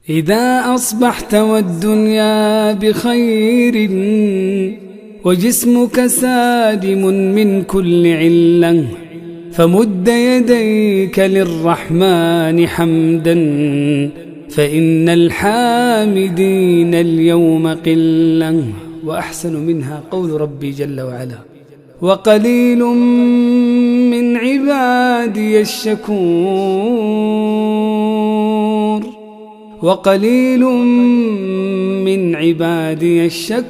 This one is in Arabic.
إذا أصبحت والدنيا بخير وجسمك سالم من كل علة، فمد يديك للرحمن حمدا، فإن الحامدين اليوم قلة. وأحسن منها قول ربي جل وعلا: وقليل من عبادي الشكور، وقليل من عبادي الشكور.